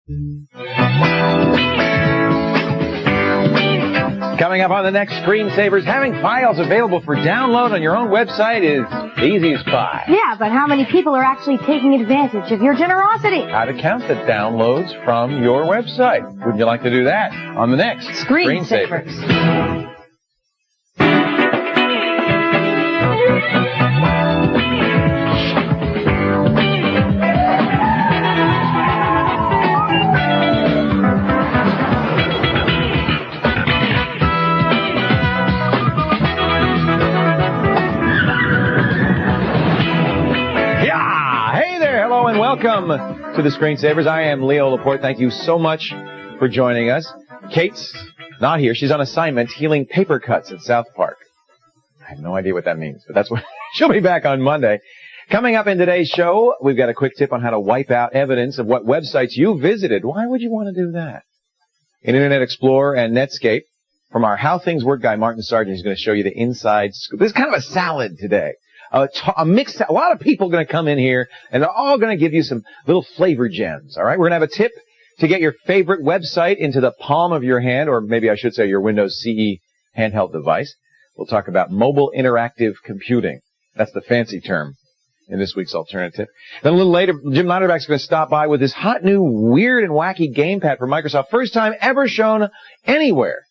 Coming up on the next Screensavers, having files available for download on your own website is easy as pie. Yeah, but how many people are actually taking advantage of your generosity? How to count the downloads from your website. Would you like to do that on the next Screensavers? Welcome to the Screensavers. I am Leo Laporte. Thank you so much for joining us. Kate's not here. She's on assignment healing paper cuts at South Park. I have no idea what that means, but that's what she'll be back on Monday. Coming up in today's show, we've got a quick tip on how to wipe out evidence of what websites you visited. Why would you want to do that? In Internet Explorer and Netscape, from our How Things Work guy, Martin Sargeant, is going to show you the inside scoop. This is kind of a salad today. A mix. A lot of people are going to come in here, and they're all going to give you some little flavor gems. All right, we're going to have a tip to get your favorite website into the palm of your hand, or maybe I should say your Windows CE handheld device. We'll talk about mobile interactive computing. That's the fancy term in this week's alternative. Then a little later, Jim Niederbach's going to stop by with this hot new weird and wacky gamepad from Microsoft, first time ever shown anywhere.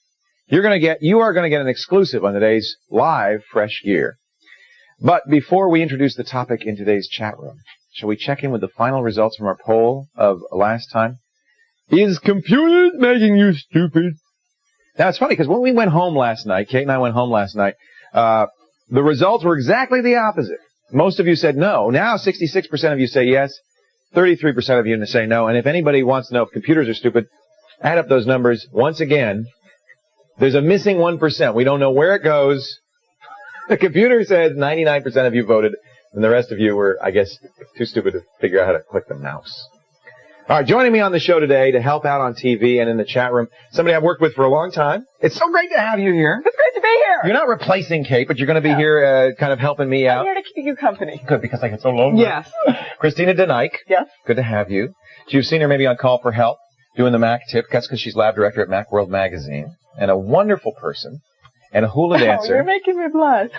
You are going to get an exclusive on today's live Fresh Gear. But before we introduce the topic in today's chat room, shall we check in with the final results from our poll of last time? Is computers making you stupid? Now, it's funny because when we went home last night, Kate and I went home last night, the results were exactly the opposite. Most of you said no. Now 66% of you say yes, 33% of you say no. And if anybody wants to know if computers are stupid, add up those numbers. Once again, there's a missing 1%. We don't know where it goes. The computer says 99% of you voted, and the rest of you were, I guess, too stupid to figure out how to click the mouse. All right, joining me on the show today to help out on TV and in the chat room, somebody I've worked with for a long time. It's so great to have you here. It's great to be here. You're not replacing Kate, but you're going to be here kind of helping me out. I'm here to keep you company. Good, because I get so lonely. Yes. Christina DeNike. Yes. Good to have you. You've seen her maybe on Call for Help, doing the Mac tip. That's because she's lab director at Macworld Magazine, and a wonderful person. And a hula dancer. Oh, you're making me blush.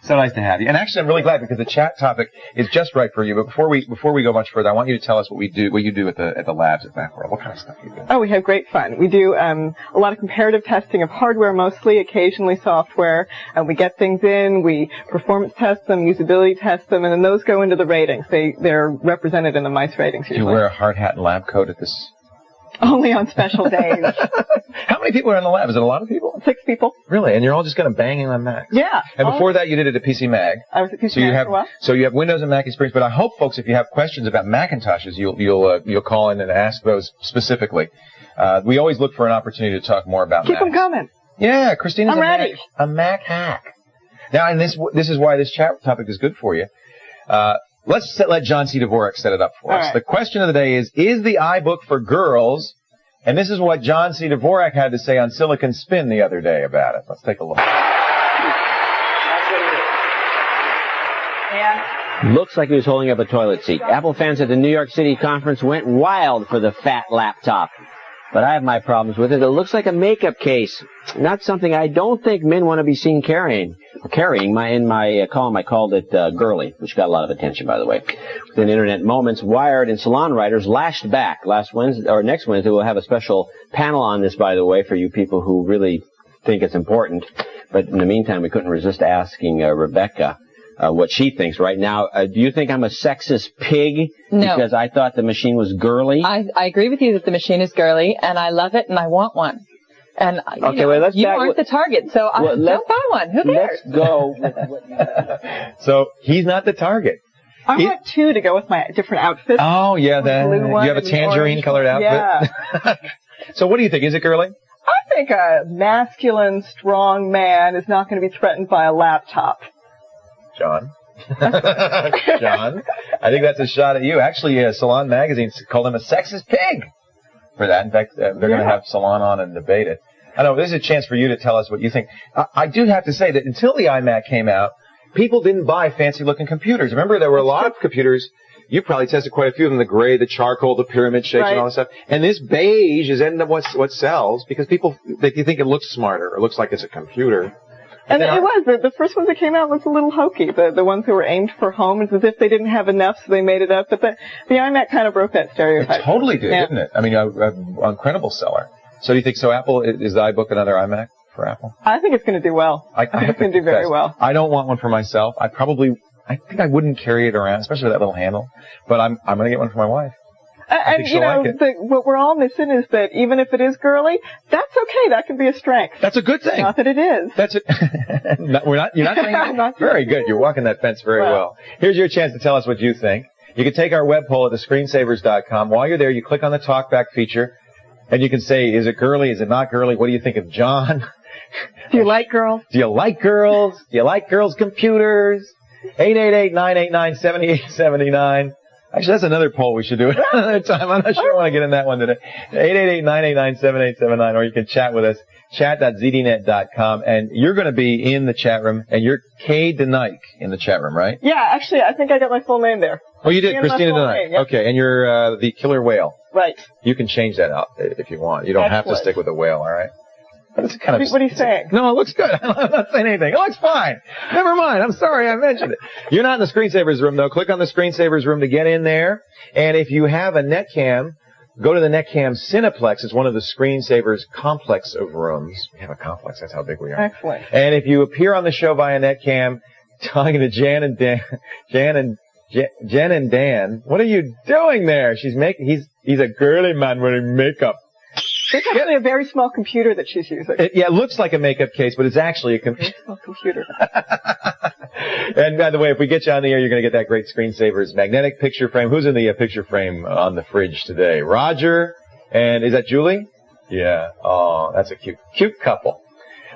So nice to have you. And actually, I'm really glad because the chat topic is just right for you. But before we go much further, I want you to tell us what you do at the labs at Macworld. What kind of stuff you do? Oh, we have great fun. We do a lot of comparative testing of hardware mostly, occasionally software. We get things in, we performance test them, usability test them, and then those go into the ratings. They're represented in the mice ratings usually. Do you wear a hard hat and lab coat at this? Only on special days. How many people are in the lab? Is it a lot of people? 6 people. Really? And you're all just kind of banging on Macs? Yeah. And before that, you did it at PC Mag. I was at PC Mag for a while. So you have Windows and Mac experience. But I hope, folks, if you have questions about Macintoshes, you'll call in and ask those specifically. We always look for an opportunity to talk more about Macs. Keep them coming. Yeah, Christina's I'm ready. A Mac hack. Now, and this is why this chat topic is good for you. Let's let John C. Dvorak set it up for us. Right. The question of the day is the iBook for girls? And this is what John C. Dvorak had to say on Silicon Spin the other day about it. Let's take a look. Looks like he was holding up a toilet seat. Apple fans at the New York City conference went wild for the fat laptop. But I have my problems with it. It looks like a makeup case. Not something I don't think men want to be seen carrying. In my column, I called it girly, which got a lot of attention, by the way. Within Internet Moments, Wired and Salon writers lashed back. Next Wednesday, we'll have a special panel on this, by the way, for you people who really think it's important. But in the meantime, we couldn't resist asking Rebecca what she thinks right now. Do you think I'm a sexist pig? No. Because I thought the machine was girly? I agree with you that the machine is girly, and I love it, and I want one. And you aren't the target, so don't buy one. Who cares? Let's go with what you So he's not the target. I want 2 to go with my different outfits. Oh, yeah. You have a tangerine-colored outfit? Yeah. So what do you think? Is it girly? I think a masculine, strong man is not going to be threatened by a laptop. John? John? I think that's a shot at you. Actually, Salon Magazine called him a sexist pig for that. In fact, they're going to have Salon on and debate it. I know, this is a chance for you to tell us what you think. I do have to say that until the iMac came out, people didn't buy fancy-looking computers. Remember, there were a lot of computers you probably tested quite a few of them, the gray, the charcoal, the pyramid shapes and all that stuff. And this beige is ending up what sells because people, they think it looks smarter or looks like it's a computer. And it was. The first ones that came out was a little hokey. The ones that were aimed for home, it's as if they didn't have enough, so they made it up. But the iMac kind of broke that stereotype. It totally did, didn't it? I mean, an incredible seller. So do you think so? Apple, is the iBook another iMac for Apple? I think it's going to do well. I think it's going to do very well. I don't want one for myself. I think I wouldn't carry it around, especially with that little handle. But I'm going to get one for my wife. And, you know, what we're all missing is that even if it is girly, that's okay. That can be a strength. That's a good thing. Not that it is. That's it. You're not saying that? Very good. You're walking that fence very well. Here's your chance to tell us what you think. You can take our web poll at thescreensavers.com. While you're there, you click on the talkback feature, and you can say, is it girly? Is it not girly? What do you think of John? Do you like girls? Do you like girls? Do you like girls' computers? 888-989-7879. Actually, that's another poll we should do another time. I'm not sure I want to get in that one today. 888-989-7879, or you can chat with us, chat.zdnet.com, and you're going to be in the chat room, and you're Kay DeNike in the chat room, right? Yeah, actually, I think I got my full name there. Oh, you did? Christina DeNike. Yep. Okay, and you're the killer whale. Right. You can change that out if you want. You don't have to stick with a whale, all right? It's kind of, what are you saying? No, it looks good. I'm not saying anything. It looks fine. Never mind. I'm sorry I mentioned it. You're not in the screensavers room, though. Click on the screensavers room to get in there. And if you have a Netcam, go to the Netcam Cineplex. It's one of the screensavers complex of rooms. We have a complex. That's how big we are. Excellent. And if you appear on the show via Netcam, talking to Jen and Dan, what are you doing there? He's a girly man wearing makeup. It's actually a very small computer that she's using. It looks like a makeup case, but it's actually a small computer. And by the way, if we get you on the air, you're going to get that great Screensavers magnetic picture frame. Who's in the picture frame on the fridge today? Roger, and is that Julie? Yeah. Oh, that's a cute couple.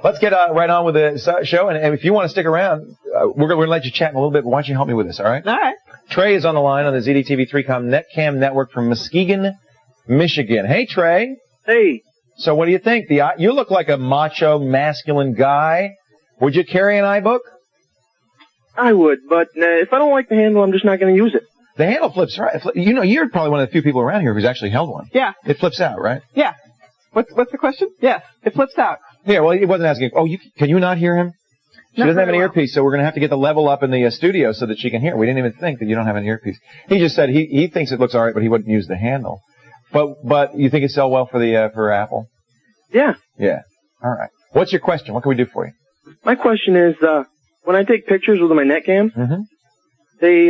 Let's get right on with the show. And if you want to stick around, we're going to let you chat in a little bit, but why don't you help me with this, all right? All right. Trey is on the line on the ZDTV3Com Netcam network from Muskegon, Michigan. Hey, Trey. Hey. So what do you think? You look like a macho, masculine guy. Would you carry an iBook? I would, but if I don't like the handle, I'm just not going to use it. The handle flips, right? You know, you're probably one of the few people around here who's actually held one. Yeah. It flips out, right? Yeah. What's the question? Yes, it flips out. Yeah, well, he wasn't asking. Oh, can you not hear him? She doesn't have an earpiece, so we're going to have to get the level up in the studio so that she can hear. We didn't even think that you don't have an earpiece. He just said he thinks it looks all right, but he wouldn't use the handle. But you think it sell well for Apple? Yeah. Yeah. All right. What's your question? What can we do for you? My question is, when I take pictures with my Netcam, they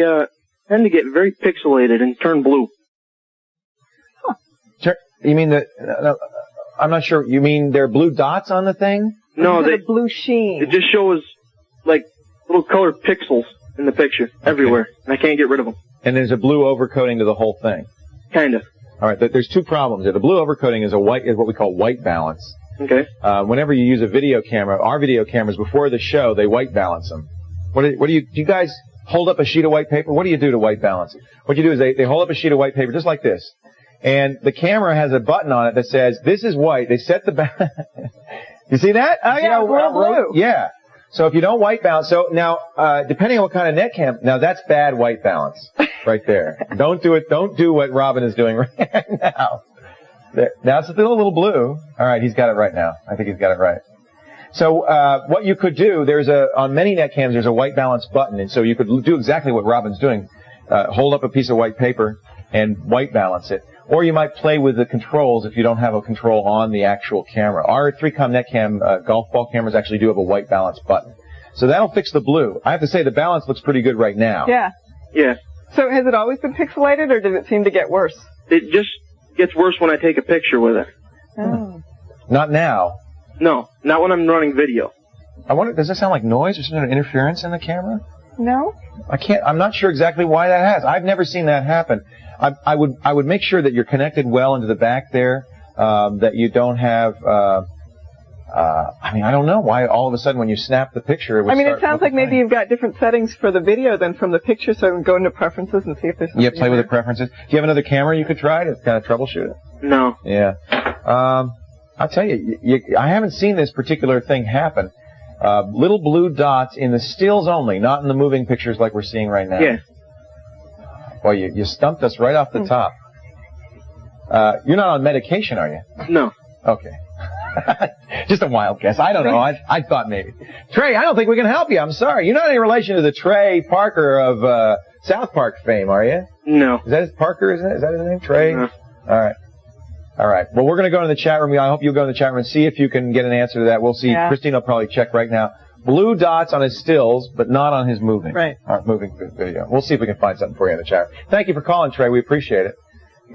tend to get very pixelated and turn blue. Huh. You mean I'm not sure. You mean there are blue dots on the thing? No, a blue sheen. It just shows like little colored pixels in the picture everywhere, and I can't get rid of them. And there's a blue overcoating to the whole thing. Kind of. All right. There's two problems there. The blue overcoating is what we call white balance. Okay. Whenever you use a video camera, our video cameras before the show, they white balance them. Do you guys hold up a sheet of white paper? What do you do to white balance it? What you do is they hold up a sheet of white paper just like this. And the camera has a button on it that says, this is white. They set the You see that? Oh, yeah, blue. Yeah. So if you don't white balance, so now, depending on what kind of Netcam, now that's bad white balance right there. Don't do it. Don't do what Robin is doing right now. There. Now it's still a little blue. All right. He's got it right now. I think he's got it right. So, what you could do, on many Netcams, there's a white balance button. And so you could do exactly what Robin's doing. Hold up a piece of white paper and white balance it. Or you might play with the controls if you don't have a control on the actual camera. Our 3Com Netcam golf ball cameras actually do have a white balance button. So that'll fix the blue. I have to say the balance looks pretty good right now. Yeah. Yeah. So has it always been pixelated, or does it seem to get worse? It just gets worse when I take a picture with it. Oh. Not now. No, not when I'm running video. I wonder, does that sound like noise or some sort of interference in the camera? No. I'm not sure exactly why that has. I've never seen that happen. I would make sure that you're connected well into the back there, that you don't have, I don't know why all of a sudden when you snap the picture, it sounds like maybe you've got different settings for the video than from the picture, so I can go into preferences and see if there's something. Yeah, play with the preferences. Do you have another camera you could try to kind of troubleshoot it? No. Yeah. I'll tell you, I haven't seen this particular thing happen. Little blue dots in the stills only, not in the moving pictures like we're seeing right now. Yeah. Well, you stumped us right off the top. You're not on medication, are you? No. Okay. Just a wild guess. I don't know. I thought maybe. Trey, I don't think we can help you. I'm sorry. You're not any relation to the Trey Parker of South Park fame, are you? No. Is that his Parker? Is that his name? Trey? No. All right. Well, we're going to go to the chat room. I hope you'll go in the chat room and see if you can get an answer to that. We'll see. Yeah. Christine will probably check right now. Blue dots on his stills, but not on his moving. Right. Moving video. We'll see if we can find something for you in the chat room. Thank you for calling, Trey. We appreciate it.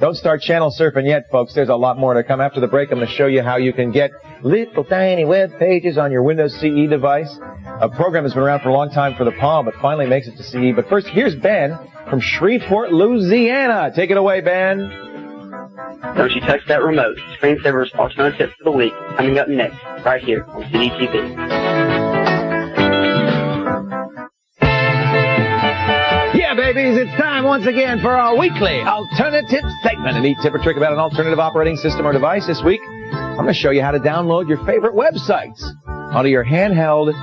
Don't start channel surfing yet, folks. There's a lot more to come. After the break, I'm going to show you how you can get little tiny web pages on your Windows CE device. A program that's been around for a long time for the Palm, but finally makes it to CE. But first, here's Ben from Shreveport, Louisiana. Take it away, Ben. Don't you touch that remote. Screensaver's Alternative Tips for the Week coming up next, right here on CDTV. Yeah, babies, it's time once again for our weekly alternative segment. A neat tip or trick about an alternative operating system or device. This week, I'm going to show you how to download your favorite websites onto your handheld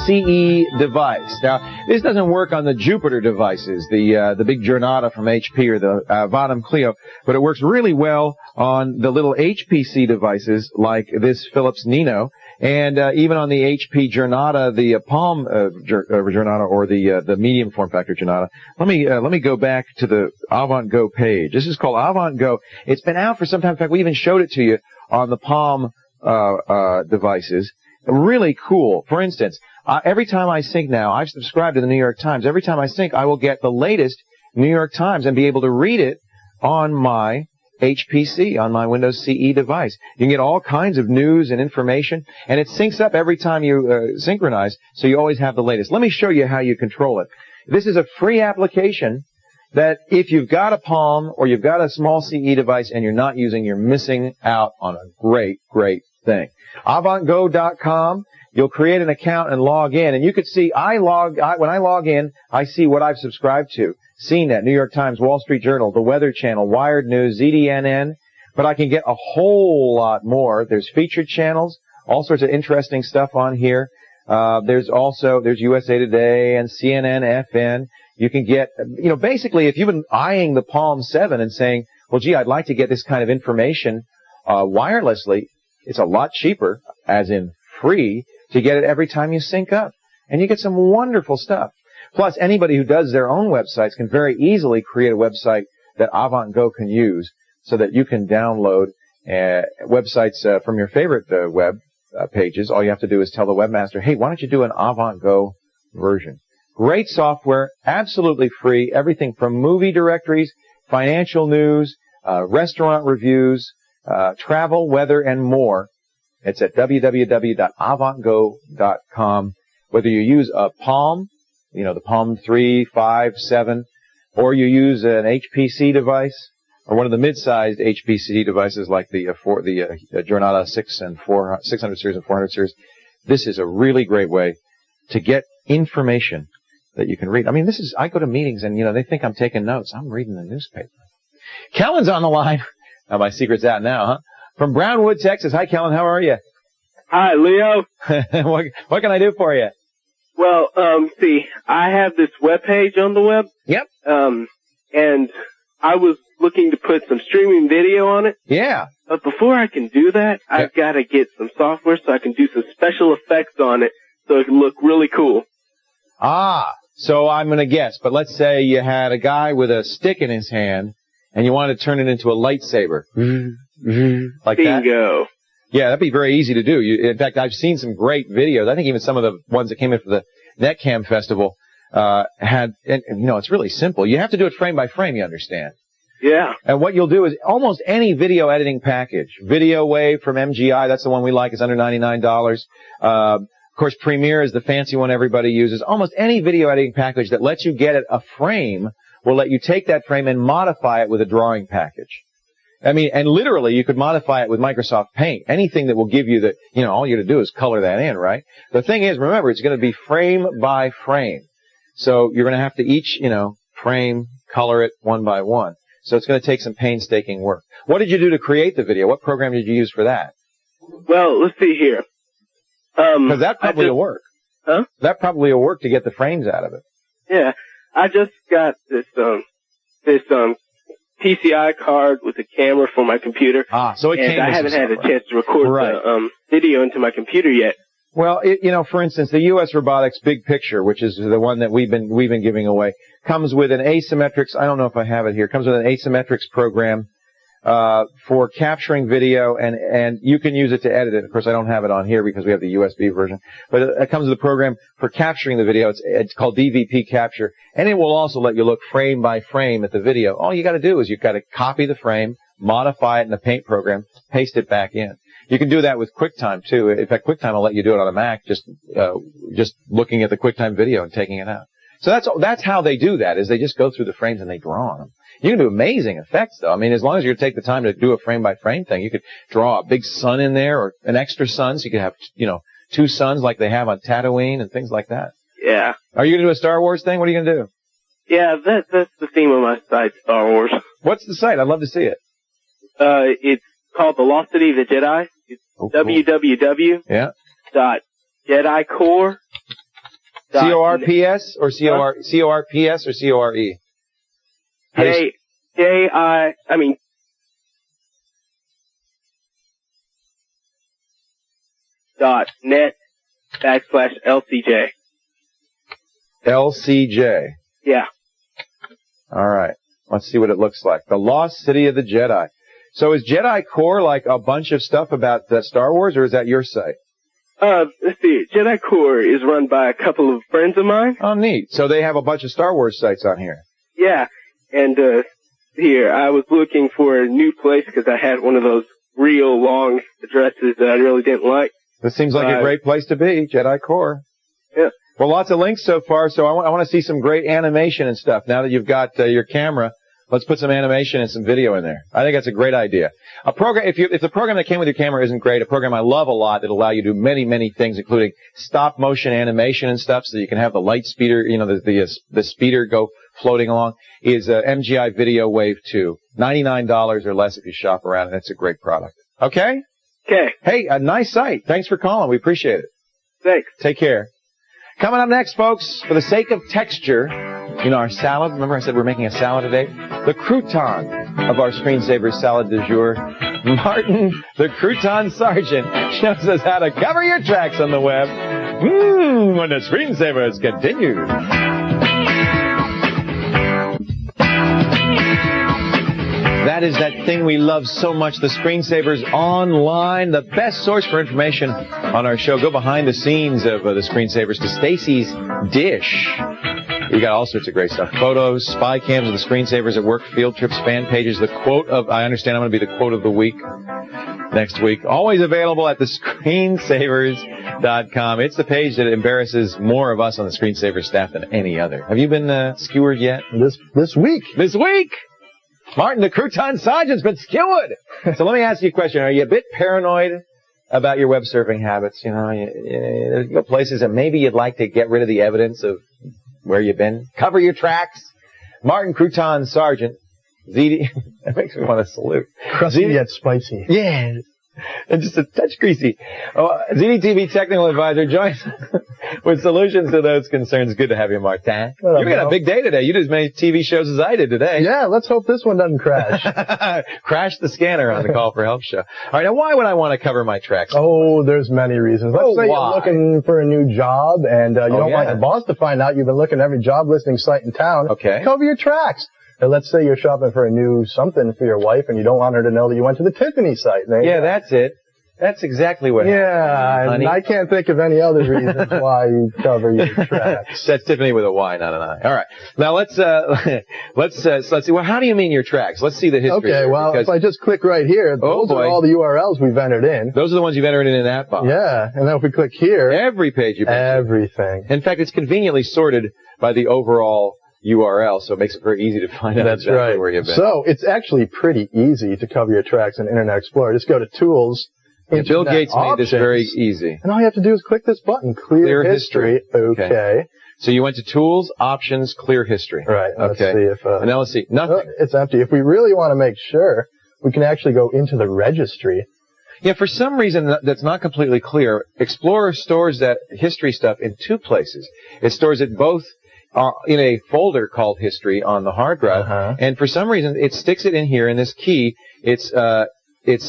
CE device. Now, this doesn't work on the Jupiter devices, the big Jornada from HP or the Vaadam Clio, but it works really well on the little HPC devices like this Philips Nino. And even on the HP Jornada, the Palm Jornada, or the medium form factor Jornada. Let me go back to the Avant Go page. This is called Avant Go. It's been out for some time. In fact, we even showed it to you on the Palm devices. Really cool. For instance, every time I sync now, I've subscribed to the New York Times. Every time I sync, I will get the latest New York Times and be able to read it on my HPC, on my Windows CE device. You can get all kinds of news and information, and it syncs up every time you synchronize, so you always have the latest. Let me show you how you control it. This is a free application that if you've got a Palm or you've got a small CE device and you're not using, you're missing out on a great, great thing. AvantGo.com. You'll create an account and log in, and you could see when I log in, I see what I've subscribed to. CNET, New York Times, Wall Street Journal, The Weather Channel, Wired News, ZDNN, but I can get a whole lot more. There's featured channels, all sorts of interesting stuff on here. There's USA Today and CNN, FN. You can get, basically if you've been eyeing the Palm 7 and saying, well, gee, I'd like to get this kind of information wirelessly, it's a lot cheaper, as in free, to get it every time you sync up. And you get some wonderful stuff. Plus, anybody who does their own websites can very easily create a website that Avant Go can use so that you can download websites from your favorite web pages. All you have to do is tell the webmaster, hey, why don't you do an Avant Go version? Great software, absolutely free, everything from movie directories, financial news, restaurant reviews, travel, weather, and more. It's at www.avantgo.com. Whether you use a Palm, the Palm 3, 5, 7, or you use an HPC device, or one of the mid-sized HPC devices like the Jornada 600 series and 400 series, this is a really great way to get information that you can read. I mean, I go to meetings and, they think I'm taking notes. I'm reading the newspaper. Kellen's on the line. Now, my secret's out now, huh? From Brownwood, Texas. Hi, Kellen. How are you? Hi, Leo. What can I do for you? Well, see, I have this web page on the web. Yep. And I was looking to put some streaming video on it. Yeah. But before I can do that, I've got to get some software so I can do some special effects on it so it can look really cool. So I'm going to guess, but let's say you had a guy with a stick in his hand and you wanted to turn it into a lightsaber. Like that? Bingo. Yeah, that'd be very easy to do. In fact, I've seen some great videos. I think even some of the ones that came in for the NetCam Festival it's really simple. You have to do it frame by frame, you understand. Yeah. And what you'll do is almost any video editing package, Video Wave from MGI, that's the one we like, it's under $99. Of course, Premiere is the fancy one everybody uses. Almost any video editing package that lets you get it a frame will let you take that frame and modify it with a drawing package. I mean, and literally you could modify it with Microsoft Paint. Anything that will give you all you got to do is color that in, right? The thing is, remember, it's going to be frame by frame. So you're going to have to each, frame, color it one by one. So it's going to take some painstaking work. What did you do to create the video? What program did you use for that? Well, let's see here. Because that probably will work. Huh? That probably will work to get the frames out of it. Yeah. I just got this, this PCI card with a camera for my computer. So it came. And I haven't had a chance to record the video into my computer yet. Well, for instance, the U.S. Robotics Big Picture, which is the one that we've been giving away, comes with an asymmetrics. I don't know if I have it here. Comes with an asymmetrics program for capturing video, and you can use it to edit it. Of course, I don't have it on here because we have the USB version, but it comes with a program for capturing the video. It's called DVP Capture, and it will also let you look frame by frame at the video. All you got to do is you've got to copy the frame, modify it in the Paint program, paste it back in. You can do that with QuickTime too. In fact, QuickTime will let you do it on a Mac, just looking at the QuickTime video and taking it out. So that's how they do that, is they just go through the frames and they draw on them. You can do amazing effects, though. I mean, as long as you take the time to do a frame-by-frame thing, you could draw a big sun in there or an extra sun, so you could have, 2 suns like they have on Tatooine and things like that. Yeah. Are you going to do a Star Wars thing? What are you going to do? Yeah, that's the theme of my site, Star Wars. What's the site? I'd love to see it. It's called The Lost City of the Jedi. It's www.jedicore. C-O-R-P-S or C-O-R-P-S or C-O-R-E? .net/LCJ. LCJ. Yeah. All right. Let's see what it looks like. The Lost City of the Jedi. So is Jedi Core like a bunch of stuff about Star Wars, or is that your site? Let's see. Jedi Core is run by a couple of friends of mine. Oh, neat. So they have a bunch of Star Wars sites on here. Yeah. And, here, I was looking for a new place because I had one of those real long addresses that I really didn't like. This seems like a great place to be, Jedi Core. Yeah. Well, lots of links so far, so I want to see some great animation and stuff. Now that you've got your camera, let's put some animation and some video in there. I think that's a great idea. A program, if the program that came with your camera isn't great, a program I love a lot that'll allow you to do many, many things, including stop motion animation and stuff, so you can have the light speeder, the speeder go floating along, is MGI Video Wave 2. $99 or less if you shop around, and it's a great product. Okay? Okay. Hey, a nice site. Thanks for calling. We appreciate it. Thanks. Take care. Coming up next, folks, for the sake of texture, our salad. Remember I said we're making a salad today? The crouton of our Screensaver salad du jour. Martin, the crouton Sargeant, shows us how to cover your tracks on the web. When the Screensavers continue. That is that thing we love so much, the Screensavers Online, the best source for information on our show. Go behind the scenes of the Screensavers to Stacy's Dish. You got all sorts of great stuff. Photos, spy cams of the Screensavers at work, field trips, fan pages, the quote of, I understand I'm going to be the quote of the week next week. Always available at thescreensavers.com. It's the page that embarrasses more of us on the Screensaver staff than any other. Have you been skewered yet? This week. This week! Martin, the crouton Sargeant's been skewered. So let me ask you a question. Are you a bit paranoid about your web surfing habits? You go places and maybe you'd like to get rid of the evidence of where you've been. Cover your tracks. Martin Crouton Sargeant. ZD. That makes me want to salute. Crusty yet spicy. Yeah. And just a touch greasy. ZDTV technical advisor joins with solutions to those concerns. Good to have you, Martin. You've got a big day today. You did as many TV shows as I did today. Yeah, let's hope this one doesn't crash. Crash the scanner on the Call for Help show. All right, now why would I want to cover my tracks? Oh, there's many reasons. Let's say you're looking for a new job and you don't want your boss to find out you've been looking at every job listing site in town. Okay. Cover your tracks. And let's say you're shopping for a new something for your wife and you don't want her to know that you went to the Tiffany site. Yeah, that's it. That's exactly what happened. Yeah, I can't think of any other reasons why you cover your tracks. That's Tiffany with a Y, not an I. All right. Now let's see. Well, how do you mean your tracks? Let's see the history. Okay, well, if I just click right here, those are all the URLs we've entered in. Those are the ones you've entered in that box. Yeah, and then if we click here. Every page you've entered. Everything. In fact, it's conveniently sorted by the overall URL, so it makes it very easy to find out exactly where you've been. So it's actually pretty easy to cover your tracks in Internet Explorer. Just go to Tools, Bill Gates made this very easy. And all you have to do is click this button, Clear History. Okay. So you went to Tools, Options, Clear History. Right. Let's see if... and now let's see. Nothing. It's empty. If we really want to make sure, we can actually go into the registry. Yeah, for some reason that's not completely clear, Explorer stores that history stuff in two places. It stores it both in a folder called History on the hard drive, and for some reason it sticks it in here in this key. It's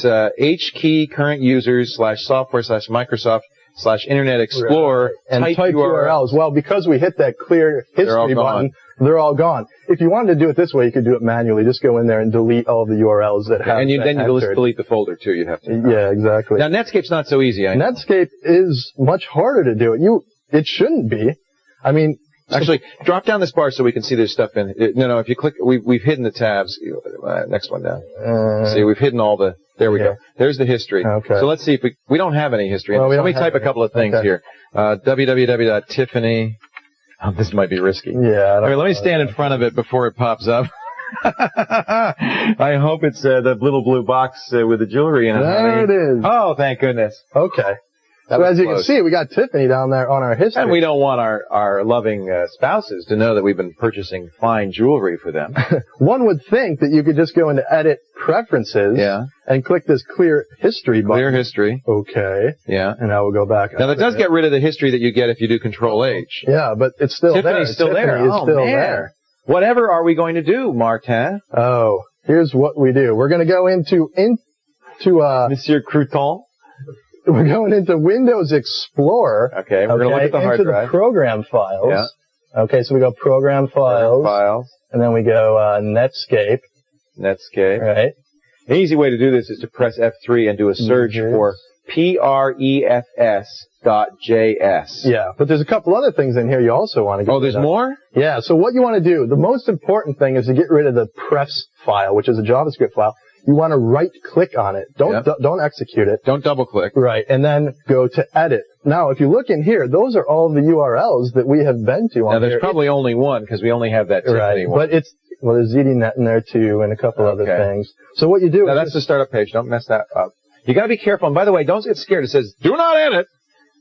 H key current users /software/Microsoft /Internet Explorer and type URLs. Well, because we hit that clear history button, they're all gone. If you wanted to do it this way, you could do it manually. Just go in there and delete all the URLs that have. And then you just delete the folder too. You'd have to. Yeah, exactly. Now Netscape's not so easy. Netscape is much harder to do. It shouldn't be. I mean, actually, drop down this bar so we can see there's stuff in. No. If you click, we've hidden the tabs. Next one down. See, we've hidden all the. There we go. There's the history. Okay. So let's see if we don't have any history. Well, let me type a couple of things here. www.tiffany. Oh, this might be risky. Yeah. Let me stand in front of it before it pops up. I hope it's the little blue box with the jewelry in it. There it is. Oh, thank goodness. Okay. So as you can see, we got Tiffany down there on our history. And we don't want our loving spouses to know that we've been purchasing fine jewelry for them. One would think that you could just go into Edit Preferences and click this Clear History button. Clear History. Okay. Yeah. And now we'll go back. Now, that does get rid of the history that you get if you do Control-H. Yeah, but it's still there. Tiffany's still there. Tiffany is still there. Whatever are we going to do, Martin? Oh, here's what we do. We're going to go into Monsieur Crouton. We're going into Windows Explorer. Okay, we're going to look at the hard drive. Into the program files. Yeah. Okay, so we go Program Files. And then we go Netscape. Netscape. Right. An easy way to do this is to press F3 and do a search for prefs.js. Yeah, but there's a couple other things in here you also want to get rid of. Oh, there's more? Yeah, so what you want to do, the most important thing is to get rid of the prefs file, which is a JavaScript file. You want to right-click on it. Don't execute it. Don't double-click. Right, and then go to Edit. Now, if you look in here, those are all the URLs that we have been to on Now, there's probably only one, because we only have that Tiffany one. But there's ZDNet in there, too, and a couple other things. So what you do Now, that's the startup page. Don't mess that up. You got to be careful. And by the way, don't get scared. It says, do not edit.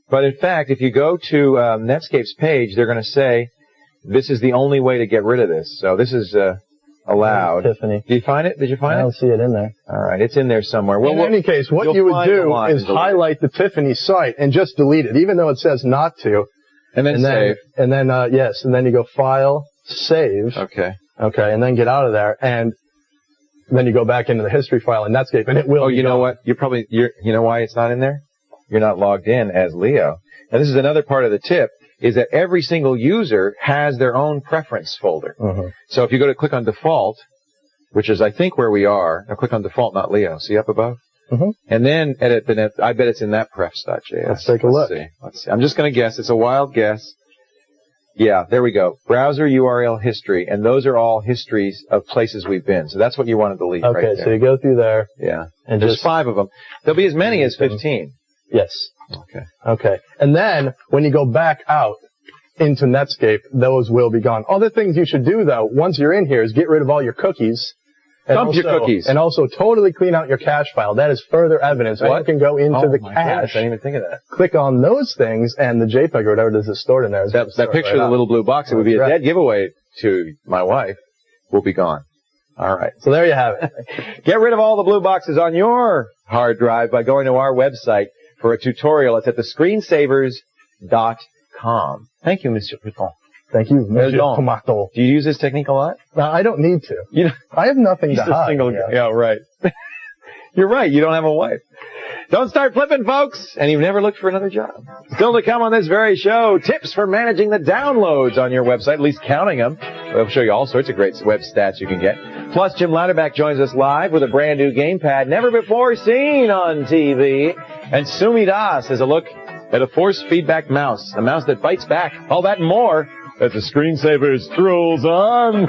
But in fact, if you go to Netscape's page, they're going to say, this is the only way to get rid of this. So this is allowed. Tiffany. Did you find it? Did you find it? I don't see it in there. All right. It's in there somewhere. Well, in any case, what you would do is highlight the Tiffany site and just delete it, even though it says not to. And then save. And then, yes. And then you go File, Save. Okay. Okay. And then get out of there. And then you go back into the history file in Netscape, and it will. Oh, you know what? You know why it's not in there? You're not logged in as Leo. Now, this is another part of the tip, is that every single user has their own preference folder. So if you go to click on Default, which is, I think, where we are. Now, click on Default, not Leo. See up above? And then edit the net. I bet it's in that prefs.js. Let's take a look. Let's see. I'm just going to guess. It's a wild guess. Yeah, there we go. Browser URL history, and those are all histories of places we've been. So that's what you want to delete right there. Okay, so you go through there. Yeah. And there's 5 of them. There'll be as many as 15. Yes. Okay. Okay. And then, when you go back out into Netscape, those will be gone. Other things you should do, though, once you're in here, is get rid of all your cookies. Dump your cookies. And also totally clean out your cache file. That is further evidence. What? You can go into the cache. Goodness, I didn't even think of that. Click on those things, and the JPEG or whatever is stored in there. That picture of the little blue box, it would be a dead giveaway to my wife, will be gone. All right. So there you have it. Get rid of all the blue boxes on your hard drive by going to our website for a tutorial. It's at thescreenSavers.com. Thank you, Mr. Pluton. Thank you, Monsieur Tomato. Do you use this technique a lot? I don't need to. I have nothing to hide. Yeah, right. You're right. You don't have a wife. Don't start flipping, folks. And you've never looked for another job. Still to come on this very show, tips for managing the downloads on your website, at least counting them. We'll show you all sorts of great web stats you can get. Plus, Jim Louderback joins us live with a brand new gamepad never before seen on TV. And Sumi Das has a look at a force feedback mouse, a mouse that bites back. All that and more as the Screensavers strolls on.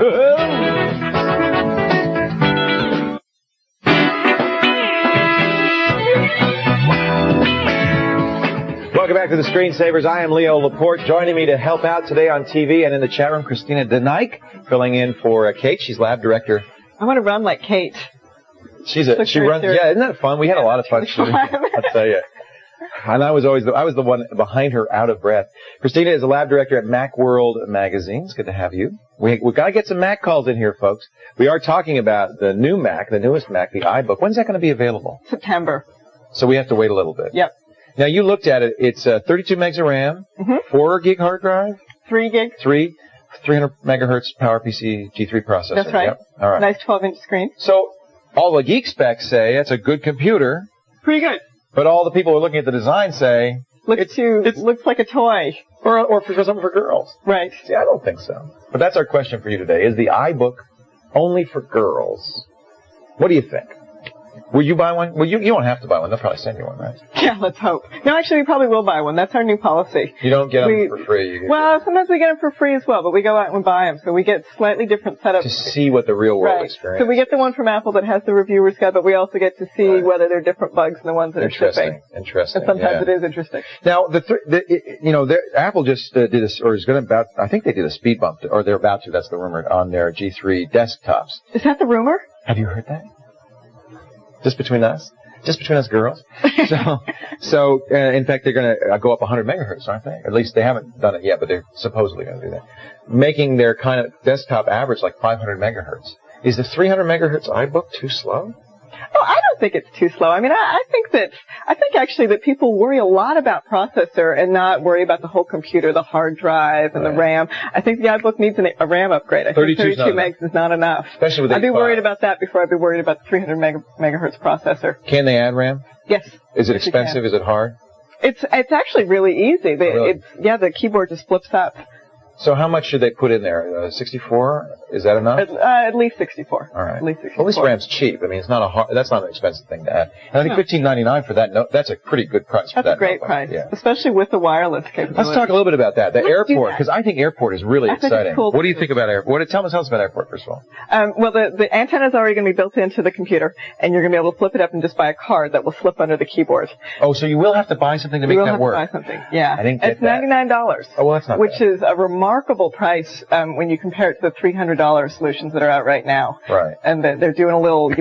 Welcome back to the Screensavers. I am Leo Laporte. Joining me to help out today on TV and in the chat room, Christina Denike, filling in for Kate. She's lab director. I want to run like Kate. She runs. Yeah, isn't that fun? We had a lot of fun. I'll tell you. And I was the one behind her, out of breath. Christina is a lab director at Macworld Magazine. It's good to have you. We've got to get some Mac calls in here, folks. We are talking about the new Mac, the newest Mac, the iBook. When's that going to be available? September. So we have to wait a little bit. Yep. Now, you looked at it. It's 32 megs of RAM, 4 gig hard drive. 3 gig. 3. 300 megahertz PowerPC G3 processor. That's right. Yep. All right. Nice 12-inch screen. So all the geek specs say it's a good computer. Pretty good. But all the people who are looking at the design say it looks like a toy. Or for something for girls. Right. See, I don't think so. But that's our question for you today. Is the iBook only for girls? What do you think? Will you buy one? Well, you don't have to buy one. They'll probably send you one, right? Yeah, let's hope. No, actually, we probably will buy one. That's our new policy. You don't get them for free. Sometimes we get them for free as well, but we go out and we buy them. So we get slightly different setups. To see what the real world experience is. So we get the one from Apple that has the reviewer's guide, but we also get to see whether there are different bugs than the ones that are shipping. Interesting. And sometimes it is interesting. Now, Apple just did this, or is going to I think they did a speed bump, or they're about to, that's the rumor, on their G3 desktops. Is that the rumor? Have you heard that? Just between us? Just between us girls. So in fact, they're going to go up 100 megahertz, aren't they? At least they haven't done it yet, but they're supposedly going to do that. Making their kind of desktop average like 500 megahertz. Is the 300 megahertz iBook too slow? Oh, I don't think it's too slow. I mean, I think actually that people worry a lot about processor and not worry about the whole computer, the hard drive and the RAM. I think the iBook needs a RAM upgrade. I think 32 megs is not enough. Especially with I'd be worried about that before I'd be worried about the 300 megahertz processor. Can they add RAM? Yes. Is it expensive? Is it hard? It's actually really easy. The keyboard just flips up. So how much should they put in there? 64? Is that enough? At least 64. All right. At least 64. Well, at least RAM's cheap. I mean, that's not an expensive thing to add. And I think $15.99 for that. That's a pretty good price for that. That's a great price, especially with the wireless capability. Let's talk a little bit about that. The airport, because I think airport is really exciting. Cool. What do you think about airport? Tell us about airport, first of all. Well, the antenna is already going to be built into the computer, and you're going to be able to flip it up and just buy a card that will slip under the keyboard. Oh, so you will have to buy something to make that work? You will have to buy something, yeah. I didn't get it's $99. Oh, well, that's not Which is a remarkable price when you compare it to the $300 solutions that are out right now. Right. And they're doing a little,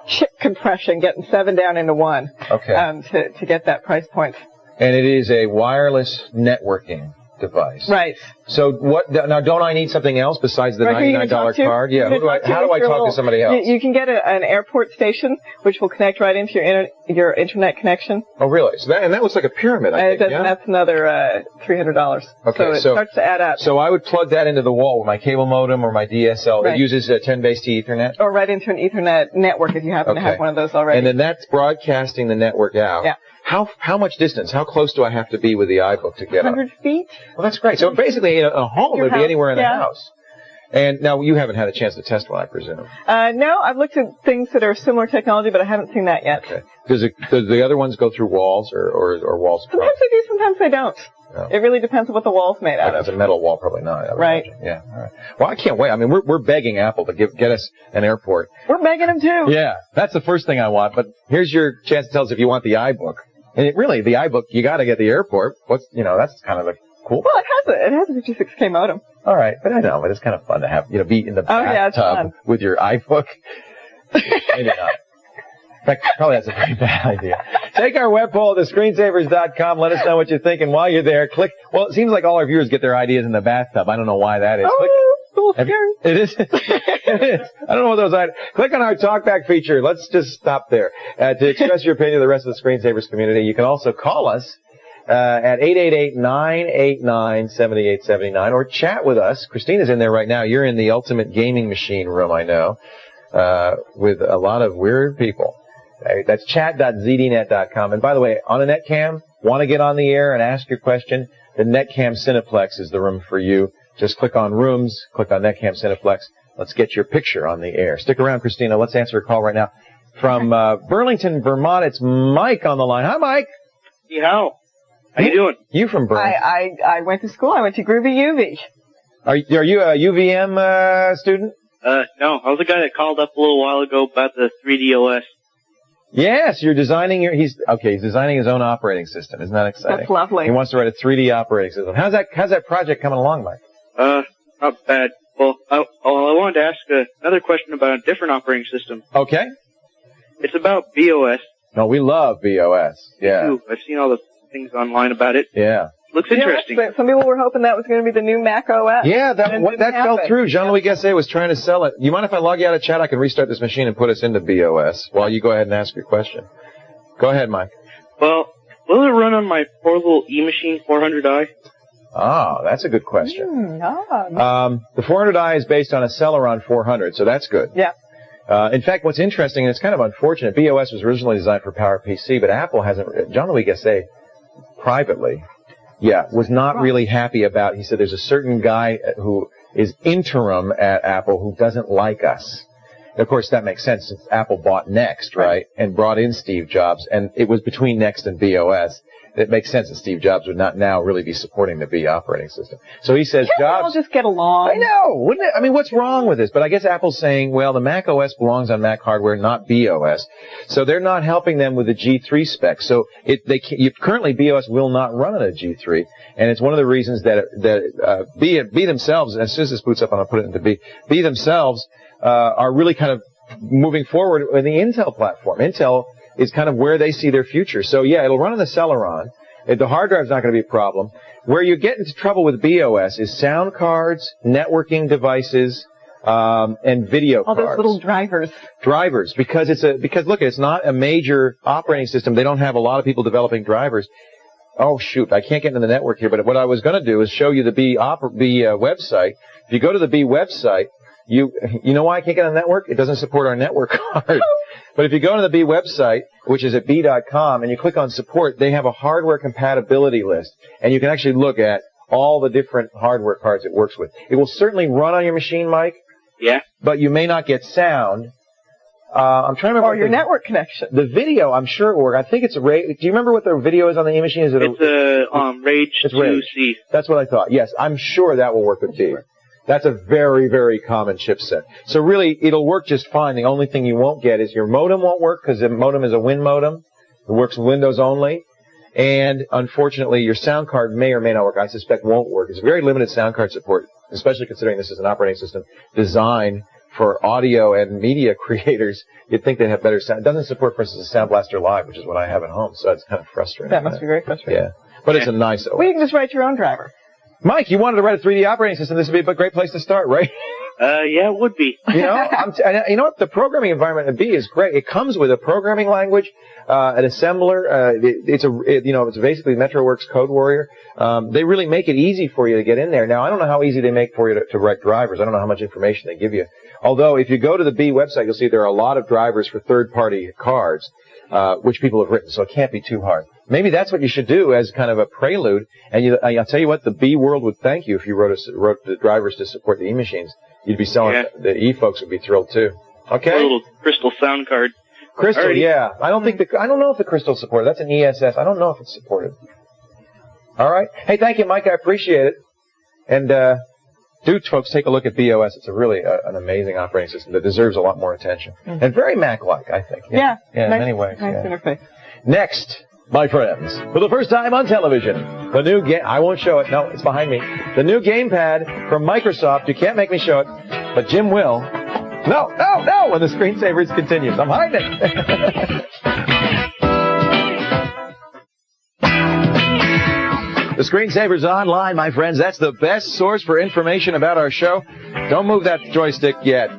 chip compression, getting 7 down into 1. Okay. To get that price point. And it is a wireless networking device. Right. So now don't I need something else besides the $99 card? Yeah. How do I talk to somebody else? You can get an airport station, which will connect right into your internet connection. Oh, really? So that looks like a pyramid, I think. That's another $300. Okay. So it starts to add up. So I would plug that into the wall with my cable modem or my DSL. Right. It uses 10-base-T Ethernet? Or right into an Ethernet network if you happen to have one of those already. And then that's broadcasting the network out. Yeah. How much distance? How close do I have to be with the iBook to get 100 feet. Well, that's great. So basically, in a home would be anywhere in the house. And now you haven't had a chance to test one, I presume. No, I've looked at things that are similar technology, but I haven't seen that yet. Okay. Does the other ones go through walls or walls? Sometimes they do, sometimes they don't. No. It really depends on what the wall's made out of. If it's a metal wall, probably not. Right. Yeah. All right. Well, I can't wait. I mean, we're begging Apple to get us an airport. We're begging them too. Yeah, that's the first thing I want. But here's your chance to tell us if you want the iBook. And the iBook, you got to get the airport. That's kind of a cool. Well, it has a 56K modem. All right, but I know, but it's kind of fun to have, be in the bathtub with your iBook. Maybe not. In fact, probably that's a pretty bad idea. Take our web poll to screensavers.com. Let us know what you think, and while you're there, click. Well, it seems like all our viewers get their ideas in the bathtub. I don't know why that is. It is. It is. I don't know what those are. Click on our TalkBack feature. Let's just stop there. To express your opinion to the rest of the Screensavers community, you can also call us at 888-989-7879 or chat with us. Christina's in there right now. You're in the ultimate gaming machine room, I know, with a lot of weird people. That's chat.zdnet.com. And by the way, on a netcam, want to get on the air and ask your question? The Netcam Cineplex is the room for you. Just click on Rooms, click on Netcam Cineplex. Let's get your picture on the air. Stick around, Christina. Let's answer a call right now. From Burlington, Vermont, it's Mike on the line. Hi, Mike. How you doing? You from Burlington? I went to school. I went to Groovy UV. Are you a UVM student? No. I was the guy that called up a little while ago about the 3DOS. Yes, you're designing he's designing his own operating system. Isn't that exciting? That's lovely. He wants to write a 3D operating system. How's that project coming along, Mike? Not bad. Well, I wanted to ask another question about a different operating system. Okay. It's about BOS. No, we love BOS. Yeah. Me too. I've seen all the things online about it. Yeah. Looks interesting. Some people were hoping that was going to be the new Mac OS. Yeah, that fell through. Jean-Louis Gasset was trying to sell it. You mind if I log you out of chat? I can restart this machine and put us into BOS while you go ahead and ask your question. Go ahead, Mike. Well, will it run on my portable eMachine 400i? Ah, that's a good question. The The 400i is based on a Celeron 400, so that's good. Yeah. In fact, what's interesting, and it's kind of unfortunate, BOS was originally designed for PowerPC, but Apple hasn't, Jean-Louis Gasset, privately, was not really happy about, he said there's a certain guy who is interim at Apple who doesn't like us. And of course, that makes sense since Apple bought Next, right? And brought in Steve Jobs, and it was between Next and BOS. It makes sense that Steve Jobs would not now really be supporting the B operating system. So he says, Jobs... I'll just get along. I know, wouldn't it? I mean, what's wrong with this? But I guess Apple's saying, well, the Mac OS belongs on Mac hardware, not BOS. So they're not helping them with the G3 specs. So currently BOS will not run on a G3. And it's one of the reasons that B themselves, as soon as this boots up, I'm going to put it into B themselves are really kind of moving forward in the Intel platform. Intel is kind of where they see their future. So, yeah, it'll run on the Celeron. The hard drive's not going to be a problem. Where you get into trouble with BOS is sound cards, networking devices, and video cards. All those little drivers. Drivers, because look, it's not a major operating system. They don't have a lot of people developing drivers. Oh, shoot, I can't get into the network here, but what I was going to do is show you the B website. If you go to the B website, you know why I can't get on the network? It doesn't support our network card. But if you go to the B website, which is at b.com, and you click on support, they have a hardware compatibility list. And you can actually look at all the different hardware cards it works with. It will certainly run on your machine, Mike. Yeah. But you may not get sound. I'm trying to remember. Or your network connection. The video, I'm sure it will work. I think it's a RAID. Do you remember what the video is on the E machine? Is it it's a RAID 2C. That's what I thought. Yes, I'm sure that will work with B. That's a very, very common chipset. So really, it'll work just fine. The only thing you won't get is your modem won't work because the modem is a Win modem. It works with Windows only. And unfortunately, your sound card may or may not work. I suspect won't work. It's very limited sound card support, especially considering this is an operating system designed for audio and media creators. You'd think they'd have better sound. It doesn't support, for instance, Sound Blaster Live, which is what I have at home. So it's kind of frustrating. That must be very frustrating. Yeah. But it's a nice OS. Well, you can just write your own driver. Mike, you wanted to write a 3D operating system. This would be a great place to start, right? Yeah, it would be. You know what? The programming environment at B is great. It comes with a programming language, an assembler. It's basically MetroWorks Code Warrior. They really make it easy for you to get in there. Now, I don't know how easy they make for you to write drivers. I don't know how much information they give you. Although, if you go to the B website, you'll see there are a lot of drivers for third-party cards, which people have written, so it can't be too hard. Maybe that's what you should do as kind of a prelude. And I'll tell you what, the B world would thank you if you wrote the drivers to support the E machines. You'd be selling. Yeah. The E folks would be thrilled too. Okay. A little Crystal sound card. Crystal, alrighty. Yeah. I don't know if the Crystal is supported. That's an ESS. I don't know if it's supported. All right. Hey, thank you, Mike. I appreciate it. And do folks take a look at BOS. It's a really an amazing operating system that deserves a lot more attention and very Mac-like, I think. Yeah. In many ways. Nice interface. Next. My friends, for the first time on television, the new game, I won't show it, no, it's behind me. The new gamepad from Microsoft. You can't make me show it, but Jim will. No, when the screensavers continues. I'm hiding it. The Screensaver's online, my friends. That's the best source for information about our show. Don't move that joystick yet.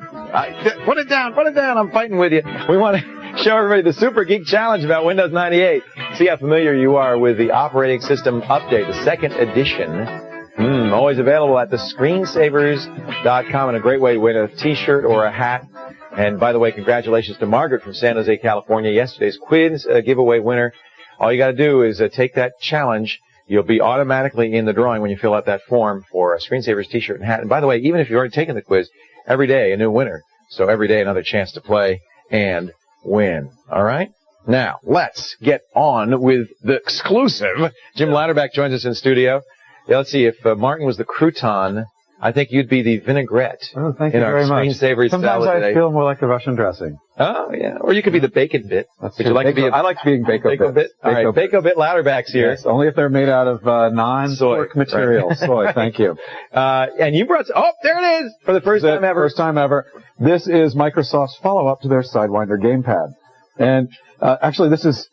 Put it down. I'm fighting with you. We want to show everybody the Super Geek Challenge about Windows 98. See how familiar you are with the operating system update, the second edition. Always available at thescreensavers.com, and a great way to win a t-shirt or a hat. And by the way, congratulations to Margaret from San Jose, California, yesterday's quiz giveaway winner. All you got to do is take that challenge. You'll be automatically in the drawing when you fill out that form for a Screensavers t-shirt and hat. And by the way, even if you've already taken the quiz, every day a new winner. So every day another chance to play and win. All right? Now, let's get on with the exclusive. Jim Latterback joins us in studio. Yeah, let's see, if Martin was the crouton, I think you'd be the vinaigrette. Oh, thank you very much. Screensavers Sometimes salad I feel more like the Russian dressing. Oh, yeah. Or you could be the bacon bit. Would you like to be I like being Bako Bit. All right, Bako Bit Latterback's here. Yes, only if they're made out of non-pork material. Right. Soy, thank you. And you brought, there it is, for the first time ever. First time ever. This is Microsoft's follow-up to their Sidewinder gamepad. And actually, this is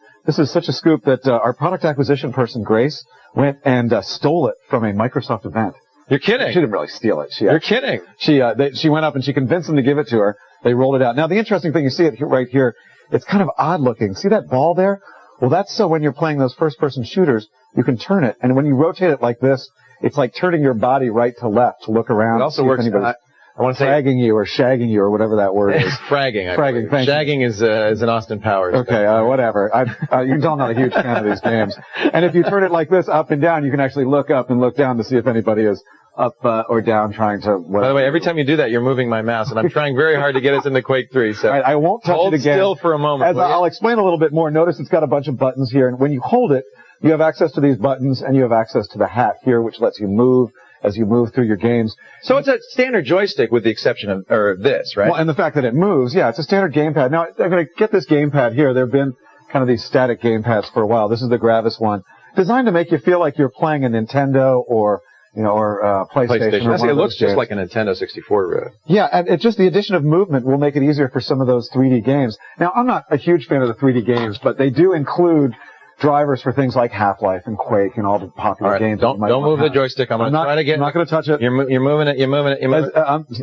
such a scoop that our product acquisition person, Grace, went and stole it from a Microsoft event. You're kidding. She didn't really steal it. You're kidding. She went up and she convinced them to give it to her. They rolled it out. Now, the interesting thing, you see it right here, it's kind of odd looking. See that ball there? Well, that's so when you're playing those first-person shooters, you can turn it, and when you rotate it like this, it's like turning your body right to left to look around. It also works. I want to say fragging you or shagging you or whatever that word is. Fragging. Fragging. Shagging is an Austin Powers. Okay, whatever. You can tell I'm not a huge fan of these games. And if you turn it like this, up and down, you can actually look up and look down to see if anybody is up or down trying to. By the way, every time you do that, you're moving my mouse, and I'm trying very hard to get us into Quake 3. So I won't touch it again. Hold still for a moment. I'll explain a little bit more. Notice it's got a bunch of buttons here, and when you hold it, you have access to these buttons, and you have access to the hat here, which lets you move as you move through your games. So it's a standard joystick with the exception of this, right? Well, and the fact that it moves, yeah, it's a standard gamepad. Now, I'm going to get this gamepad here. There have been kind of these static gamepads for a while. This is the Gravis one, designed to make you feel like you're playing a Nintendo or PlayStation. It looks just like a Nintendo 64. Yeah, and it's just the addition of movement will make it easier for some of those 3D games. Now, I'm not a huge fan of the 3D games, but they do include drivers for things like Half-Life and Quake and all the popular games. Don't move the joystick. I'm not going to touch it. You're moving it.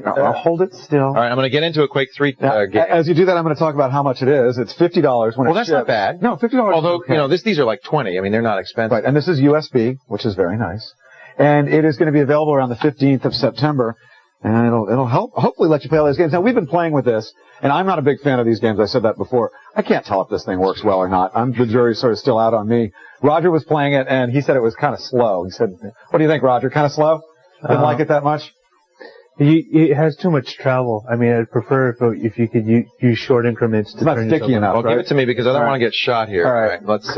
I'll hold it still. All right, I'm going to get into a Quake 3 game. As you do that, I'm going to talk about how much it is. It's $50 when it that's ships. Not bad. No, $50. Although, these are like 20. I mean, they're not expensive. Right, and this is USB, which is very nice. And it is going to be available around the 15th of September. And it'll hopefully let you play all these games. Now, we've been playing with this, and I'm not a big fan of these games. I said that before. I can't tell if this thing works well or not. The jury's sort of still out on me. Roger was playing it, and he said it was kind of slow. He said, what do you think, Roger? Kind of slow? Didn't like it that much? It has too much travel. I mean, I'd prefer if you could use short increments to turn sticky enough, Well, give it to me because I don't want to get shot here. All right. Let's,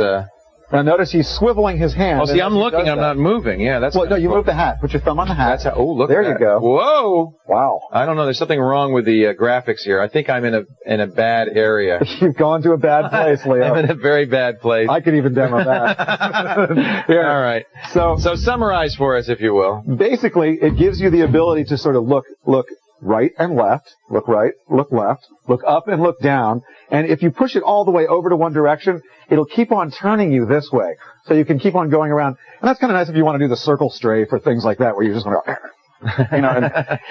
Now notice he's swiveling his hand. Oh, see, I'm looking. I'm not moving. Yeah, that's. Well, no, you move the hat. Put your thumb on the hat. That's look. There you go. Whoa. Wow. I don't know. There's something wrong with the graphics here. I think I'm in a bad area. You've gone to a bad place, Leo. I'm in a very bad place. I could even demo that. Here. All right. So summarize for us, if you will. Basically, it gives you the ability to sort of look right and left, look right, look left, look up and look down. And if you push it all the way over to one direction, it'll keep on turning you this way. So you can keep on going around. And that's kind of nice if you want to do the circle strafe or things like that where you're just going to go, and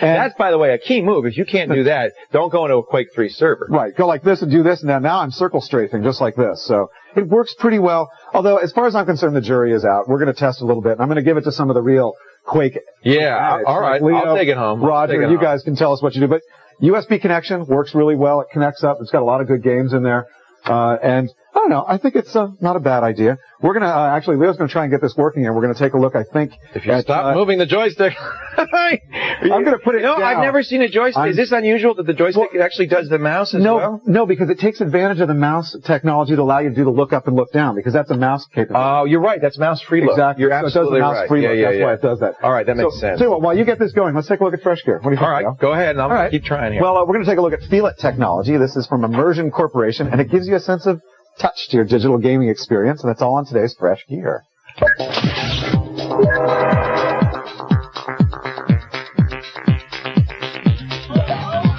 that's, by the way, a key move. If you can't do that, don't go into a Quake 3 server. Right. Go like this and do this. And now I'm circle strafing just like this. So it works pretty well. Although, as far as I'm concerned, the jury is out. We're going to test a little bit. And I'm going to give it to some of the real Quake. Yeah. All right. Leo, I'll take it home. Roger, you guys can tell us what you do. But USB connection works really well. It connects up. It's got a lot of good games in there. And I don't know. I think it's not a bad idea. We're going to actually, Leo's going to try and get this working, and we're going to take a look, I think. If you stop moving the joystick. I'm going to put it down. I've never seen a joystick. Is this unusual that the joystick actually does the mouse as well? No, because it takes advantage of the mouse technology to allow you to do the look up and look down, because that's a mouse capability. Oh, you're right. That's mouse free look. Exactly. You're absolutely right. Mouse free look. That's why it does that. All right, that makes sense. So while you get this going, let's take a look at Fresh Gear. What do you think? All right, go ahead, and I'll keep trying here. Well, we're going to take a look at Feel It technology. This is from Immersion Corporation, and it gives you a sense of touch to your digital gaming experience, and that's all on today's Fresh Gear.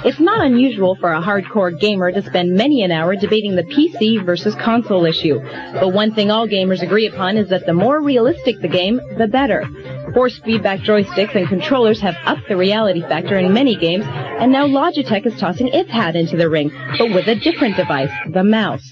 It's not unusual for a hardcore gamer to spend many an hour debating the PC versus console issue. But one thing all gamers agree upon is that the more realistic the game, the better. Force feedback joysticks and controllers have upped the reality factor in many games, and now Logitech is tossing its hat into the ring, but with a different device, the mouse.